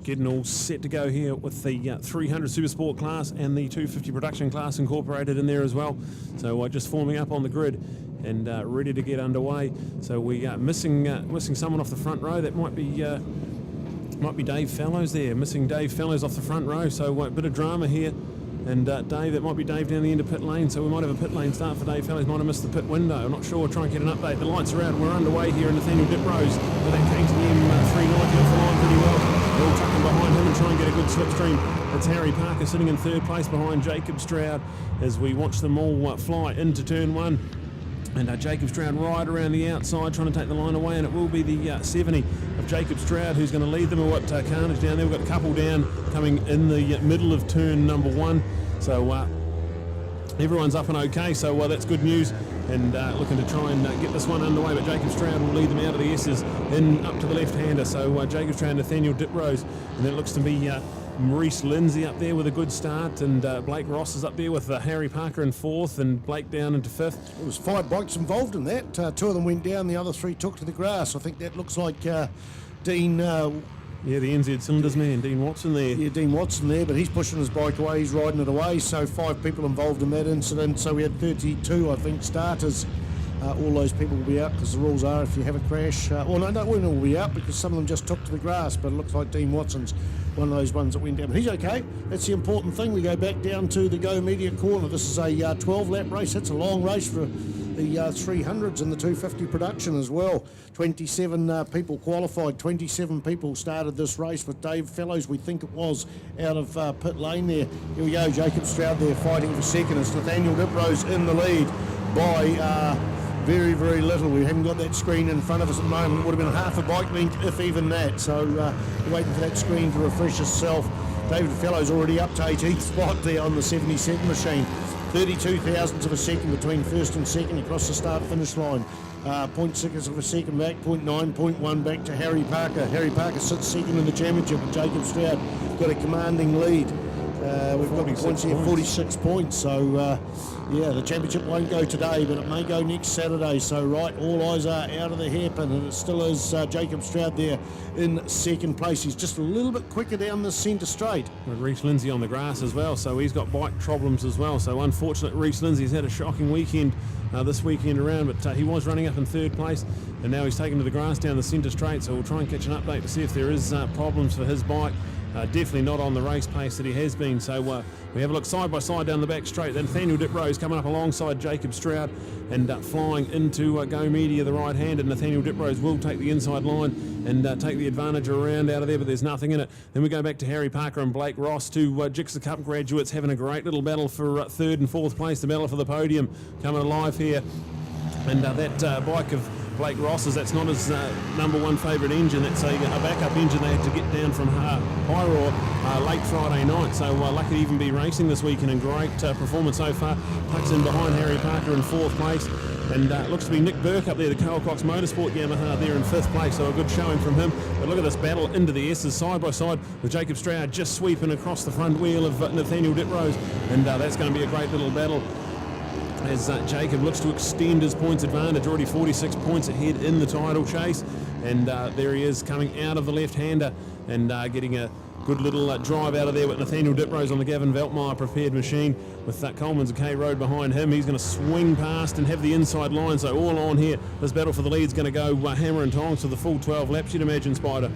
getting all set to go here with the 300 Super Sport class and the 250 production class incorporated in there as well. So just forming up on the grid and ready to get underway. So we are missing someone off the front row. That might be Dave Fellows there. Missing Dave Fellows off the front row. So a bit of drama here. And Dave, that might be Dave down the end of pit lane, so we might have a pit lane start for Dave Fellows. Might have missed the pit window. I'm not sure. We'll try and get an update. The lights are out. We're underway here in Nathaniel Diprose with that KTM 390 off the line pretty well. They're all tucking behind him and try and get a good slipstream. It's Harry Parker sitting in third place behind Jacob Stroud as we watch them all fly into turn one. And Jacob Stroud right around the outside trying to take the line away, and it will be the 70 of Jacob Stroud who's going to lead them. We've got carnage down there. We've got a couple down coming in the middle of turn number one. So everyone's up and okay, so that's good news. And looking to try and get this one underway, but Jacob Stroud will lead them out of the S's in up to the left-hander. So Jacob Stroud, Nathaniel Diprose, and then it looks to be Maurice Lindsay up there with a good start, and Blake Ross is up there with Harry Parker in fourth and Blake down into fifth. There was 5 bikes involved in that. 2 of them went down, the other 3 took to the grass. I think that looks like Dean... the NZ Cylinders man, Dean Watson there. Yeah, Dean Watson there, but he's pushing his bike away, he's riding it away, so 5 people involved in that incident. So we had 32, I think, starters. All those people will be out because the rules are if you have a crash. They won't all be out because some of them just took to the grass, but it looks like Dean Watson's one of those ones that went down. But he's okay. That's the important thing. We go back down to the Go Media corner. This is a 12-lap race. That's a long race for the 300s and the 250 production as well. 27 people qualified. 27 people started this race with Dave Fellows, we think it was, out of pit lane there. Here we go. Jacob Stroud there fighting for second. It's Nathaniel Diprose in the lead by... very, very little. We haven't got that screen in front of us at the moment. It would have been half a bike length, if even that. So we're waiting for that screen to refresh itself. David Fellows already up to 18th spot there on the 72nd machine. 32 thousandths of a second between first and second across the start-finish line. 0.6 of a second back, 0.9, 0.1 back to Harry Parker. Harry Parker sits second in the championship, and Jacob Stroud got a commanding lead. We've got points here, 46 points. So, the championship won't go today, but it may go next Saturday. So, all eyes are out of the hairpin, and it still is Jacob Stroud there in second place. He's just a little bit quicker down the centre straight. With Reece Lindsay on the grass as well, so he's got bike problems as well. So, unfortunate, Reece Lindsay's had a shocking weekend this weekend around, but he was running up in third place, and now he's taken to the grass down the centre straight. So, we'll try and catch an update to see if there is problems for his bike. Definitely not on the race pace that he has been. So we have a look side by side down the back straight. Then Nathaniel Diprose coming up alongside Jacob Stroud and flying into Go Media, the right-handed. Nathaniel Diprose will take the inside line and take the advantage around out of there, but there's nothing in it. Then we go back to Harry Parker and Blake Ross, two Gixxer Cup graduates, having a great little battle for third and fourth place, the battle for the podium coming alive here. And that bike of Blake Ross's, that's not his number one favourite engine. That's a backup engine they had to get down from Pyro late Friday night. So lucky to even be racing this weekend, and great performance so far. Tucks in behind Harry Parker in fourth place. And looks to be Nick Burke up there, the Carl Cox Motorsport Yamaha there in fifth place. So a good showing from him. But look at this battle into the S's side by side with Jacob Stroud just sweeping across the front wheel of Nathaniel Diprose. And that's going to be a great little battle as Jacob looks to extend his points advantage, already 46 points ahead in the title chase. And there he is coming out of the left-hander and getting a good little drive out of there with Nathaniel Diprose on the Gavin Veltmeyer prepared machine with Coleman's and K Road behind him. He's going to swing past and have the inside line. So all on here, this battle for the lead is going to go hammer and tongs for the full 12 laps, you'd imagine, Spider.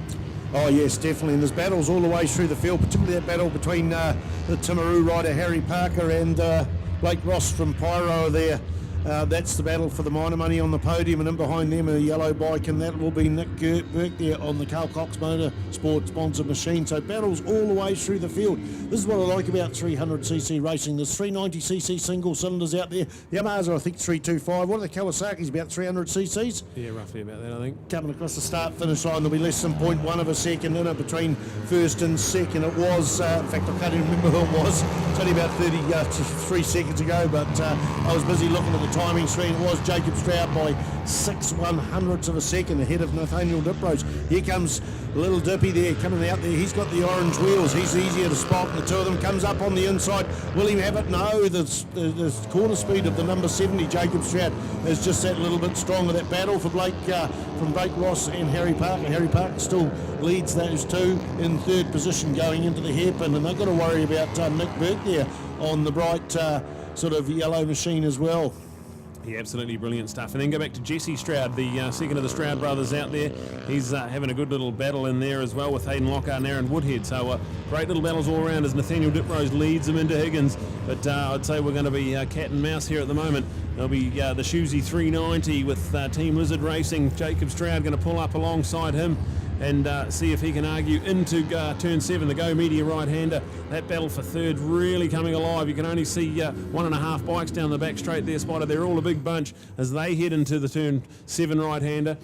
Oh yes, definitely, and there's battles all the way through the field, particularly that battle between the Timaru rider Harry Parker and Blake Ross from Pyro there. That's the battle for the minor money on the podium, and in behind them a yellow bike, and that will be Nick Burke there on the Carl Cox Motorsport sponsored machine. So battles all the way through the field. This is what I like about 300cc racing. There's 390cc single cylinders out there. The Yamahas are, I think, 325. What are the Kawasaki's, about 300cc's? Yeah, roughly about that, I think. Coming across the start-finish line, there'll be less than 0.1 of a second in it between first and second. It was, in fact, I can't even remember who it was. It's only about 33 seconds ago, but I was busy looking at the timing screen. It was Jacob Stroud by 6/100ths of a second ahead of Nathaniel Diprose. Here comes Little Dippy there, coming out there. He's got the orange wheels. He's easier to spot. The two of them comes up on the inside. Will he have it? No. The corner speed of the number 70, Jacob Stroud, is just that little bit stronger. That battle for Blake Ross and Harry Parker. Harry Parker still leads those two in third position going into the hairpin, and they've got to worry about Nick Burke there on the bright sort of yellow machine as well. Yeah, absolutely brilliant stuff. And then go back to Jesse Stroud, the second of the Stroud brothers out there. He's having a good little battle in there as well with Hayden Lockhart and Aaron Woodhead. So great little battles all around as Nathaniel Diprose leads them into Higgins. But I'd say we're going to be cat and mouse here at the moment. There'll be the Shusey 390 with Team Lizard Racing. Jacob Stroud going to pull up alongside him and see if he can argue into turn 7, the Go Media right-hander. That battle for third really coming alive. You can only see 1.5 bikes down the back straight there, Spider. They're all a big bunch as they head into the turn 7 right-hander.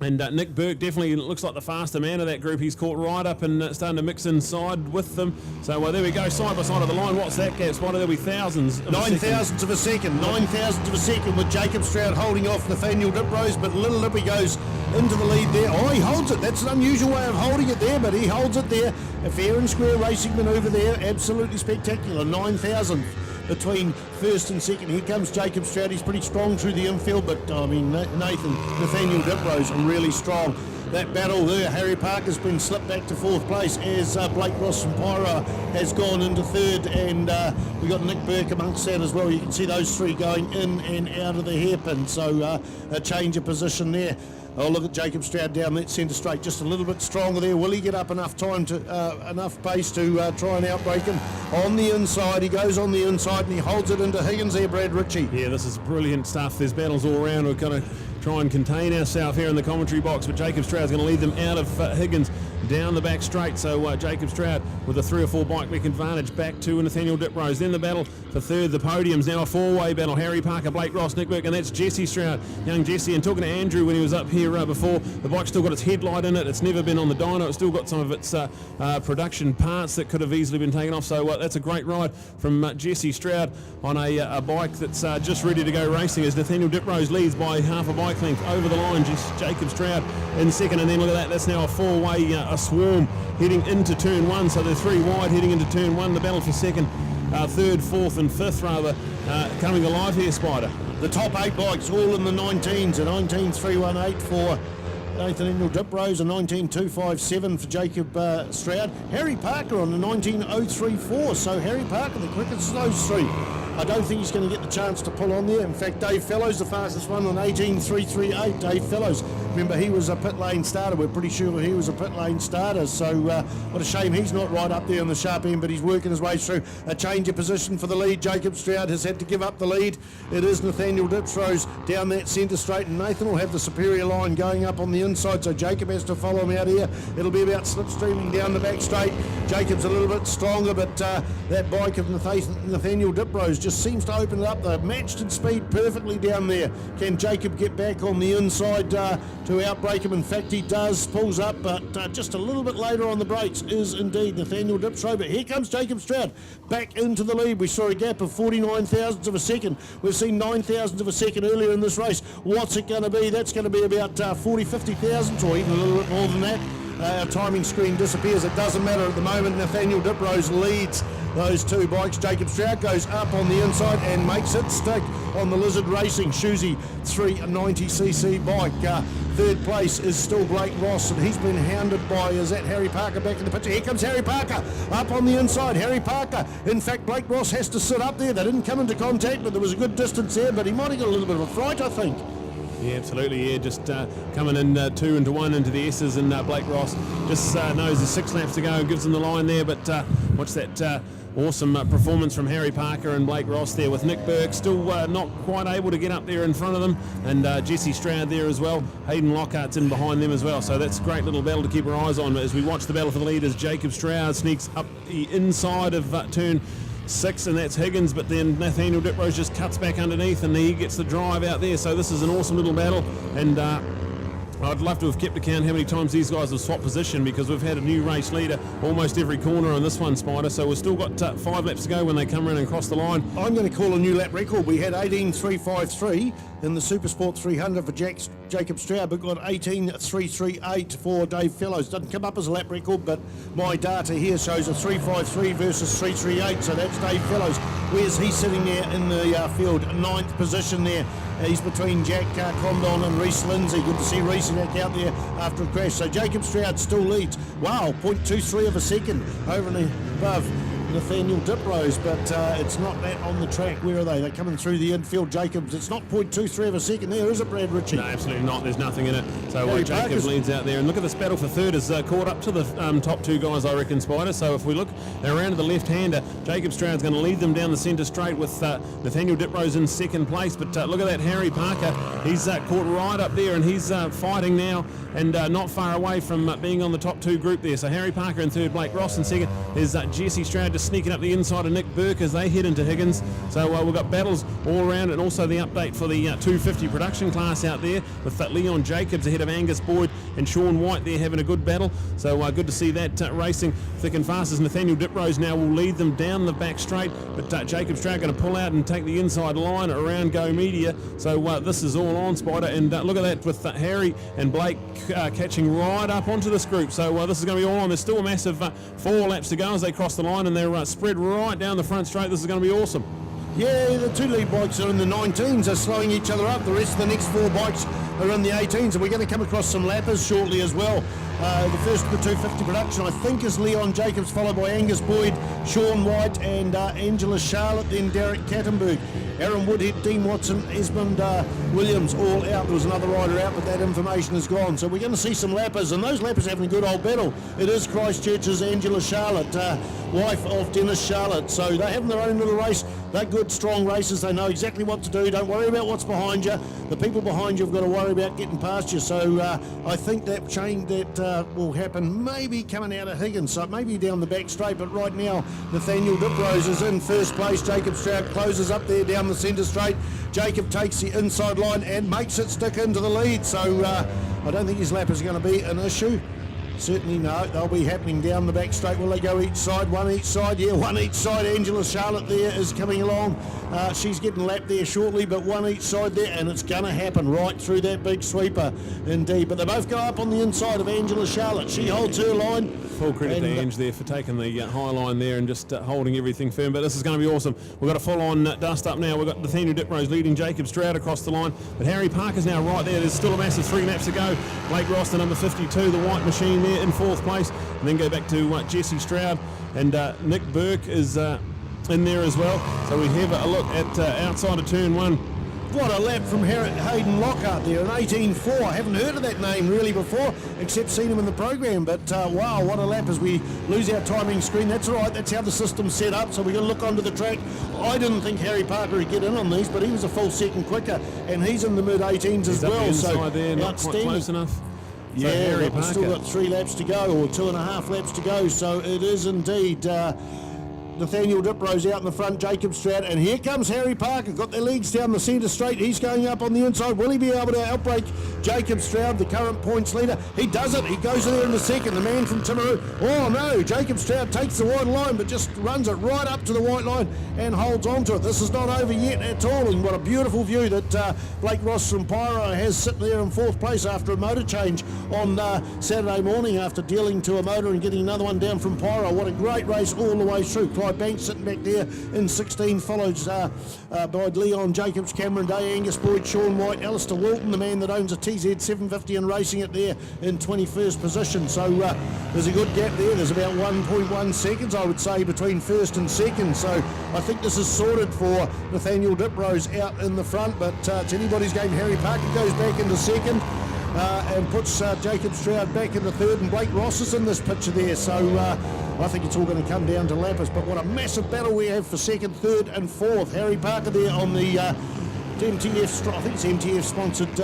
And Nick Burke definitely looks like the faster man of that group. He's caught right up and starting to mix inside with them. So there we go, side by side of the line. What's that gap, Spider? There'll be thousands. 9,000ths of a second. 9,000ths of a second with Jacob Stroud holding off Nathaniel Diprose, but Little Lippy goes into the lead there. Oh, he holds it. That's an unusual way of holding it there, but he holds it there. A fair and square racing manoeuvre there. Absolutely spectacular. 9,000 between first and second. Here comes Jacob Stroud. He's pretty strong through the infield, but I mean, Nathaniel Diprose really strong. That battle there, Harry Parker's been slipped back to fourth place as Blake Ross from Pyro has gone into third, and we got Nick Burke amongst that as well. You can see those three going in and out of the hairpin, so a change of position there. Oh, look at Jacob Stroud down that centre straight, just a little bit stronger there. Will he get up enough time to enough pace to try and outbreak him? On the inside, he goes on the inside and he holds it into Higgins there, Brad Ritchie. Yeah, this is brilliant stuff. There's battles all around. We're going to try and contain ourselves here in the commentary box, but Jacob Stroud's going to lead them out of Higgins down the back straight. So Jacob Stroud with a 3 or 4 bike length advantage back to Nathaniel Diprose. Then the battle for third. The podium's now a 4-way battle. Harry Parker, Blake Ross, Nick Burke, and that's Jesse Stroud, young Jesse. And talking to Andrew when he was up here before, the bike's still got its headlight in it. It's never been on the dyno. It's still got some of its production parts that could have easily been taken off. So that's a great ride from Jesse Stroud on a bike that's just ready to go racing as Nathaniel Diprose leads by half a bike length over the line. Jacob Stroud in second, and then look at that. That's now a 4-way a swarm heading into turn 1. So they're 3 wide heading into turn 1. The battle for second, third, fourth and fifth rather coming alive here, Spider. The top 8 bikes all in the 19s. A 19.318 for Nathaniel Diprose, a 19.257 for Jacob Stroud. Harry Parker on the 19.034. So Harry Parker, the quickest of those three. I don't think he's going to get the chance to pull on there. In fact, Dave Fellows, the fastest one on 18.338. Dave Fellows, remember, he was a pit lane starter. We're pretty sure he was a pit lane starter. So what a shame he's not right up there on the sharp end, but he's working his way through. A change of position for the lead. Jacob Stroud has had to give up the lead. It is Nathaniel Diprose down that centre straight, and Nathan will have the superior line going up on the inside, so Jacob has to follow him out here. It'll be about slipstreaming down the back straight. Jacob's a little bit stronger, but that bike of Nathaniel Diprose just seems to open it up. They're matched in speed perfectly down there. Can Jacob get back on the inside to outbreak him? In fact, he does. Pulls up, but just a little bit later on the brakes is indeed Nathaniel Diprose. But here comes Jacob Stroud back into the lead. We saw a gap of 49,000ths of a second. We've seen 9,000ths of a second earlier in this race. What's it going to be? That's going to be about 40, 50,000 or even a little bit more than that. Our timing screen disappears. It doesn't matter at the moment. Nathaniel Diprose leads those 2 bikes. Jacob Stroud goes up on the inside and makes it stick on the Lizard Racing Shusey 390cc bike. Third place is still Blake Ross, and he's been hounded by, is that Harry Parker back in the picture? Here comes Harry Parker up on the inside. Harry Parker, in fact, Blake Ross has to sit up there. They didn't come into contact, but there was a good distance there, but he might have got a little bit of a fright, I think. Yeah, absolutely, yeah, just coming in 2 into 1 into the S's, and Blake Ross just knows there's 6 laps to go and gives them the line there, but watch that awesome performance from Harry Parker and Blake Ross there, with Nick Burke still not quite able to get up there in front of them, and Jesse Stroud there as well. Hayden Lockhart's in behind them as well, so that's a great little battle to keep our eyes on as we watch the battle for the lead as Jacob Stroud sneaks up the inside of turn 6, and that's Higgins, but then Nathaniel Diprose just cuts back underneath and he gets the drive out there. So this is an awesome little battle, and I'd love to have kept account how many times these guys have swapped position, because we've had a new race leader almost every corner on this one, Spider. So we've still got 5 laps to go when they come around and cross the line. I'm going to call a new lap record. We had 18.353 in the Supersport 300 for Jacob Stroud, but got 18.338 for Dave Fellows. Doesn't come up as a lap record, but my data here shows a 3.53 versus 3.38, so that's Dave Fellows. Where's he sitting there in the field? 9th position there. He's between Jack Condon and Reece Lindsay. Good to see Reece back out there after a crash. So Jacob Stroud still leads. Wow, 0.23 of a second over and above Nathaniel Diprose, but it's not that on the track. Where are they? They're coming through the infield. Jacobs, it's not 0.23 of a second there, is it, Brad Ritchie? No, absolutely not. There's nothing in it. So Jacob leads out there. And look at this battle for third is caught up to the top 2 guys, I reckon, Spider. So if we look around to the left-hander, Jacob Stroud's going to lead them down the centre straight with Nathaniel Diprose in 2nd place. But look at that, Harry Parker. He's caught right up there, and he's fighting now and not far away from being on the top 2 group there. So Harry Parker in 3rd, Blake Ross in 2nd. There's Jesse Stroud just sneaking up the inside of Nick Burke as they head into Higgins. So we've got battles all around, and also the update for the 250 production class out there with Leon Jacobs ahead of Angus Boyd and Sean White there having a good battle. So good to see that racing thick and fast, as Nathaniel Diprose now will lead them down the back straight, but Jacob Stroud going to pull out and take the inside line around Go Media. So this is all on, Spider, and look at that with Harry and Blake catching right up onto this group. So this is going to be all on. There's still a massive 4 laps to go as they cross the line, and they're spread right down the front straight. This is going to be awesome. Yeah, the 2 lead bikes are in the 19s, are slowing each other up. The rest of the next 4 bikes are in the 18s, and we're going to come across some lappers shortly as well. The first of the 250 production, I think, is Leon Jacobs, followed by Angus Boyd, Sean White, and Angela Charlotte, then Derek Kattenberg. Aaron Woodhead, Dean Watson, Esmond Williams, all out. There was another rider out, but that information is gone. So we're going to see some lappers, and those lappers having a good old battle. It is Christchurch's Angela Charlotte, wife of Dennis Charlotte. So they're having their own little race. They're good, strong racers. They know exactly what to do. Don't worry about what's behind you. The people behind you have got to worry about getting past you. So I think that change that will happen maybe coming out of Higgins, so maybe down the back straight. But right now, Nathaniel Diprose is in 1st place. Jacob Stroud closes up there down the centre straight. Jacob takes the inside line and makes it stick into the lead. So I don't think his lap is going to be an issue. Certainly no, they'll be happening down the back straight. Will they go each side? One each side, yeah, one each side. Angela Charlotte there is coming along. She's getting lapped there shortly, but one each side there, and it's going to happen right through that big sweeper indeed. But they both go up on the inside of Angela Charlotte. She holds her line. Full credit to Ange there for taking the high line there and just holding everything firm. But this is going to be awesome. We've got a full-on dust up now. We've got Nathaniel Diprose leading Jacob Stroud across the line. But Harry Parker's now right there. There's still a massive 3 laps to go. Blake Ross, the number 52, the white machine there in 4th place. And then go back to Jesse Stroud. And Nick Burke is in there as well. So we have a look at outside of turn 1. What a lap from Hayden Lockhart there, an 18.4. I haven't heard of that name really before, except seen him in the program. But wow, what a lap as we lose our timing screen. That's all right, that's how the system's set up, so we're going to look onto the track. I didn't think Harry Parker would get in on these, but he was a full second quicker, and he's in the mid-18s as well. He's up the inside there, not quite close enough. Yeah, Harry Parker. We've still got 3 laps to go, or 2.5 laps to go, so it is indeed Nathaniel Diprose out in the front, Jacob Stroud, and here comes Harry Parker, got their legs down the centre straight. He's going up on the inside. Will he be able to outbreak Jacob Stroud, the current points leader? He does it. He goes there in the second. The man from Timaru. Oh no, Jacob Stroud takes the white line, but just runs it right up to the white line and holds on to it. This is not over yet at all, and what a beautiful view that Blake Ross from Pyro has sitting there in 4th place after a motor change on Saturday morning after dealing to a motor and getting another one down from Pyro. What a great race all the way through. Banks sitting back there in 16, followed by Leon Jacobs, Cameron Day, Angus Boyd, Sean White, Alistair Walton, the man that owns a TZ 750 and racing it there in 21st position. So there's a good gap there. There's about 1.1 seconds, I would say, between first and second. So I think this is sorted for Nathaniel Diprose out in the front, but it's anybody's game. Harry Parker goes back into second. And puts Jacob Stroud back in the third, and Blake Ross is in this picture there. So I think it's all going to come down to lappers. But what a massive battle we have for second, third, and fourth. Harry Parker there on the MTF, I think it's MTF sponsored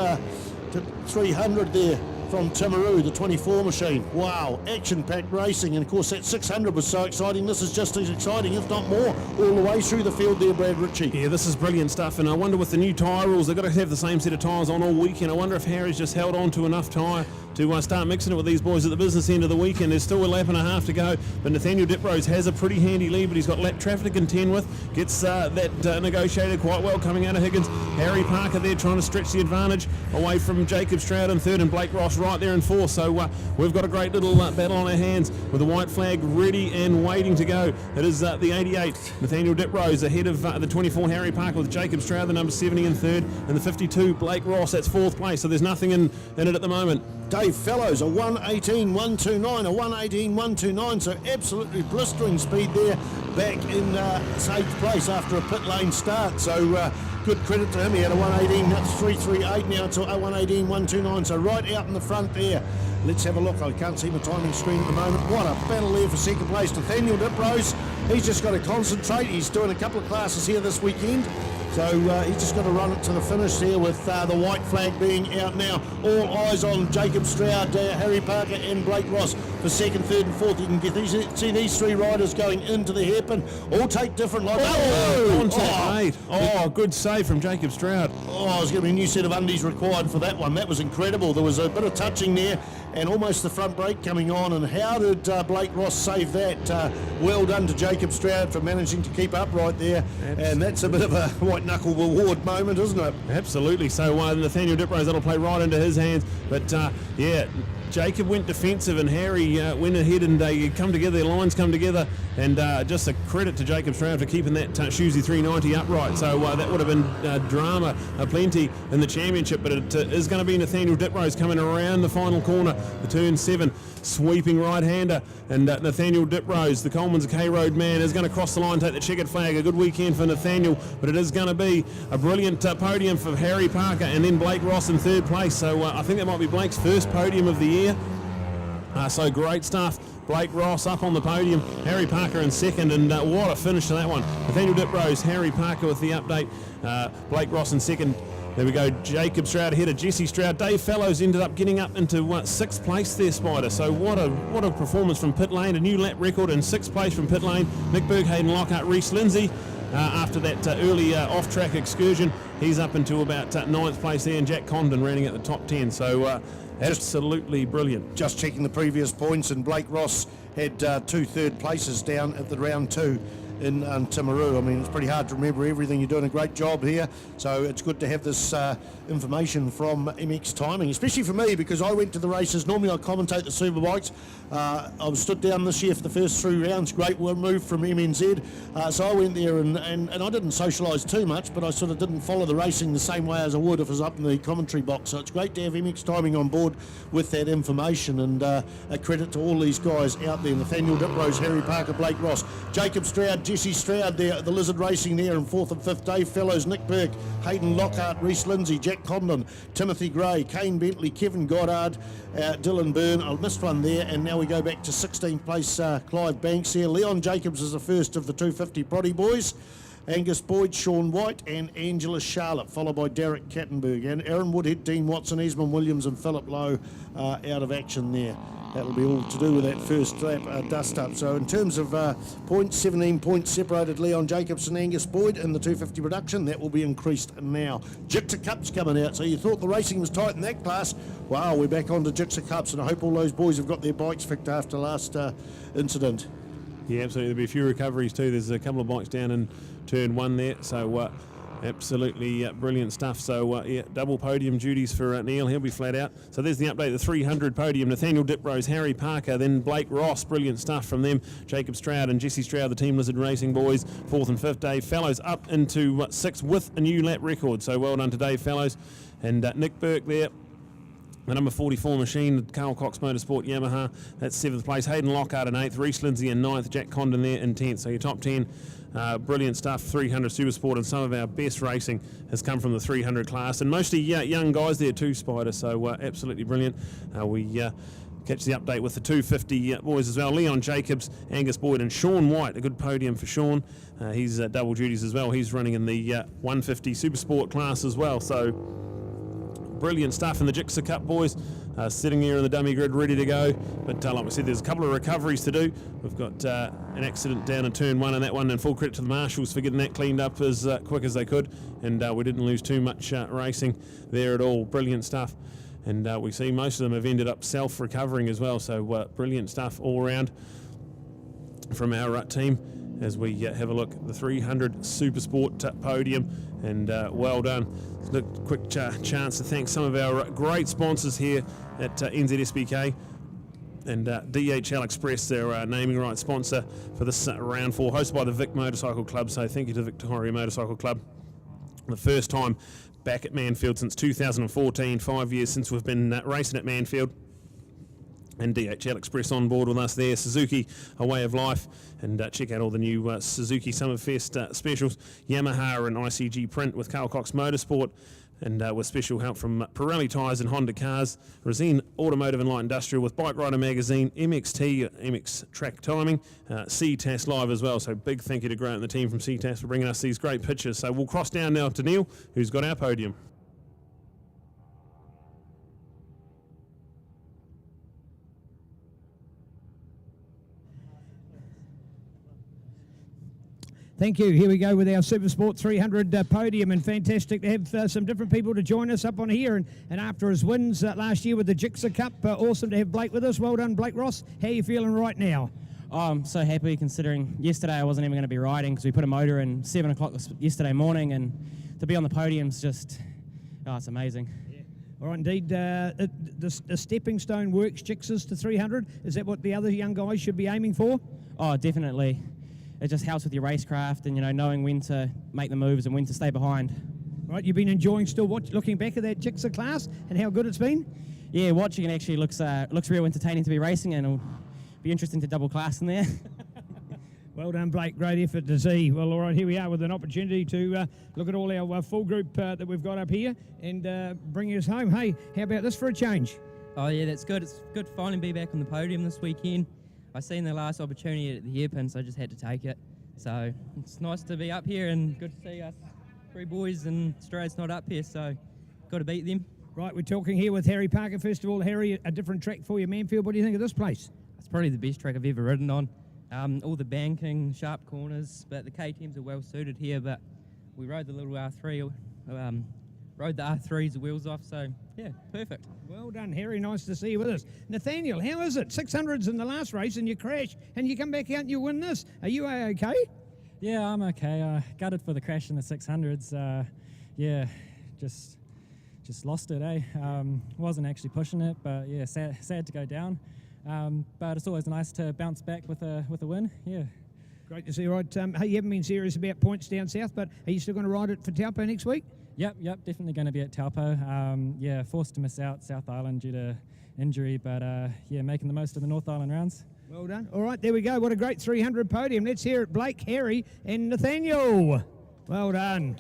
300 there. from Timaru, the 24 machine. Wow, action-packed racing, and of course that 600 was so exciting. This is just as exciting, if not more, all the way through the field there, Brad Ritchie. Yeah, this is brilliant stuff, and I wonder with the new tyre rules, they've got to have the same set of tyres on all weekend. I wonder if Harry's just held on to enough tyre to start mixing it with these boys at the business end of the weekend. There's still a lap and a half to go, but Nathaniel Diprose has a pretty handy lead, but he's got lap traffic to contend with. Gets that negotiated quite well coming out of Higgins. Harry Parker there trying to stretch the advantage away from Jacob Stroud in third and Blake Ross right there in fourth. So we've got a great little battle on our hands with the white flag ready and waiting to go. It is the 88, Nathaniel Diprose, ahead of the 24, Harry Parker, with Jacob Stroud, the number 70 in third, and the 52, Blake Ross, that's fourth place. So there's nothing in it at the moment. Dave Fellows, a 1:18.129, a 1:18.129, so absolutely blistering speed there, back in safe place after a pit lane start. So good credit to him. He had a 1:18.338, now to a 1:18.129, so right out in the front there. Let's have a look. I can't see my timing screen at the moment. What a battle there for second place. Nathaniel Diprose, he's just got to concentrate. He's doing a couple of classes here this weekend. So he's just got to run it to the finish here with the white flag being out now. All eyes on Jacob Stroud, Harry Parker and Blake Ross for second, third and fourth. You can see these three riders going into the hairpin. All take different lines. Contact made. Oh, good save from Jacob Stroud. Oh, there's going to be a new set of undies required for that one. That was incredible. There was a bit of touching there and almost the front brake coming on. And how did Blake Ross save that? Well done to Jacob Stroud for managing to keep upright there. Absolutely. And that's a bit of a white knuckle reward moment, isn't it? Absolutely. So Nathaniel Diprose, that'll play right into his hands. But yeah, Jacob went defensive and Harry went ahead, and they come together, their lines come together, and just a credit to Jacob Stroud for keeping that Shuzy 390 upright. So that would have been drama plenty in the championship, but it is going to be Nathaniel Diprose coming around the final corner, the turn 7, sweeping right-hander, and Nathaniel Diprose, the Coleman's K-Road man, is going to cross the line, take the checkered flag. A good weekend for Nathaniel, but it is going to be a brilliant podium for Harry Parker and then Blake Ross in third place. So I think that might be Blake's first podium of the year. So great stuff. Blake Ross up on the podium, Harry Parker in second, and what a finish to that one. Nathaniel Diprose, Harry Parker with the update, Blake Ross in second. There we go, Jacob Stroud ahead of Jesse Stroud. Dave Fellows ended up getting up into sixth place there, Spider. So what a performance from pit lane, a new lap record in sixth place from pit lane. Nick Berg, Hayden Lockhart, Reece Lindsay. After that early off-track excursion, he's up into about ninth place there, and Jack Condon running at the top 10. So absolutely brilliant. Just checking the previous points, and Blake Ross had 2 third places down at the round 2 in Timaru. I mean, it's pretty hard to remember everything. You're doing a great job here, so it's good to have this information from MX Timing, especially for me, because I went to the races. Normally I commentate the Superbikes. I was stood down this year for the first 3 rounds. Great move from MNZ. So I went there and I didn't socialise too much, but I sort of didn't follow the racing the same way as I would if I was up in the commentary box. So it's great to have MX Timing on board with that information, and a credit to all these guys out there. Nathaniel Diprose, Harry Parker, Blake Ross, Jacob Stroud, Jesse Stroud there, the Lizard Racing there in 4th and 5th. Dave Fellows, Nick Burke, Hayden Lockhart, Reece Lindsay, Jack Condon, Timothy Gray, Kane Bentley, Kevin Goddard, Dylan Byrne. I missed one there, and now we go back to 16th place, Clive Banks here. Leon Jacobs is the first of the 250 Proddy boys. Angus Boyd, Sean White and Angela Charlotte, followed by Derek Kattenberg. And Aaron Woodhead, Dean Watson, Esmond Williams and Philip Lowe out of action there. That'll be all to do with that first lap dust-up. So in terms of points, 17 points separated Leon Jacobs and Angus Boyd in the 250 production. That will be increased now. Jitsa Cup's coming out. So you thought the racing was tight in that class. Wow, we're back on to Jitsa Cups, and I hope all those boys have got their bikes fixed after last incident. Yeah, absolutely. There'll be a few recoveries too. There's a couple of bikes down in turn 1 there. So absolutely brilliant stuff. So yeah, double podium duties for Neil. He'll be flat out. So there's the update, the 300 podium. Nathaniel Diprose, Harry Parker, then Blake Ross. Brilliant stuff from them. Jacob Stroud and Jesse Stroud, the Team Lizard Racing boys. 4th and 5th. Dave Fellows up into 6th with a new lap record. So well done to Dave Fellows. And Nick Burke there, the number 44 machine, Carl Cox Motorsport Yamaha, that's 7th place. Hayden Lockhart in 8th, Reece Lindsay in 9th, Jack Condon there in 10th. So your top 10, brilliant stuff. 300 Supersport, and some of our best racing has come from the 300 class, and mostly young guys there too, Spider. So absolutely brilliant. We catch the update with the 250 boys as well. Leon Jacobs, Angus Boyd and Sean White, a good podium for Sean. He's double duties as well. He's running in the 150 Supersport class as well. So brilliant stuff in the Jitsa Cup, boys. sitting here in the dummy grid ready to go. But like we said, there's a couple of recoveries to do. We've got an accident down in turn 1 in that one, and full credit to the marshals for getting that cleaned up as quick as they could. And we didn't lose too much racing there at all. Brilliant stuff. And we see most of them have ended up self-recovering as well. So brilliant stuff all around from our team as we have a look at the 300 Supersport podium. And well done. A quick chance to thank some of our great sponsors here at NZSBK. And DHL Express, their naming rights sponsor for this round 4, hosted by the Vic Motorcycle Club. So thank you to the Victoria Motorcycle Club. The first time back at Manfeild since 2014, 5 years since we've been racing at Manfeild. And DHL Express on board with us there. Suzuki, a way of life. And check out all the new Suzuki Summerfest specials. Yamaha and ICG Print with Carl Cox Motorsport. And with special help from Pirelli Tyres and Honda Cars. Resine Automotive and Light Industrial with Bike Rider Magazine. MXT, MX Track Timing. Ctas Live as well. So big thank you to Grant and the team from Ctas for bringing us these great pictures. So we'll cross down now to Neil, who's got our podium. Thank you. Here we go with our Supersport 300 podium, and fantastic to have some different people to join us up on here. And after his wins last year with the Ctas Cup, awesome to have Blake with us. Well done, Blake Ross. How are you feeling right now? Oh, I'm so happy considering yesterday I wasn't even going to be riding because we put a motor in 7 o'clock yesterday morning, and to be on the podium's just, it's amazing. Yeah. All right, indeed. The stepping stone works, Ctas to 300. Is that what the other young guys should be aiming for? Oh, definitely. It just helps with your racecraft and, knowing when to make the moves and when to stay behind. Right, you've been enjoying still looking back at that Ctas class and how good it's been? Yeah, watching it actually looks real entertaining to be racing, and it'll be interesting to double class in there. Well done, Blake. Great effort to see. Well, all right, here we are with an opportunity to look at all our full group that we've got up here and bring us home. Hey, how about this for a change? Oh, yeah, that's good. It's good to finally be back on the podium this weekend. I seen the last opportunity at the hairpin, so I just had to take it. So it's nice to be up here and good to see us 3 boys, and Australia's not up here, so got to beat them. Right, we're talking here with Harry Parker. First of all, Harry, a different track for you, Manfeild. What do you think of this place? It's probably the best track I've ever ridden on. All the banking, sharp corners, but the KTMs are well suited here, but we rode the little R3, rode the R3's the wheels off, so yeah, perfect. Well done, Harry. Nice to see you with us. Nathaniel, how is it? 600s in the last race and you crash and you come back out and you win this. Are you okay? Yeah, I'm okay. Gutted for the crash in the 600s. Yeah, just lost it, eh? Wasn't actually pushing it, but yeah, sad to go down. But it's always nice to bounce back with a win. Yeah. Great to see you. Right. Hey, you haven't been serious about points down south, but are you still going to ride it for Taupo next week? Yep, definitely going to be at Taupo. Yeah, forced to miss out South Island due to injury, but yeah, making the most of the North Island rounds. Well done. All right, there we go. What a great 300 podium. Let's hear it, Blake, Harry, and Nathaniel. Well done.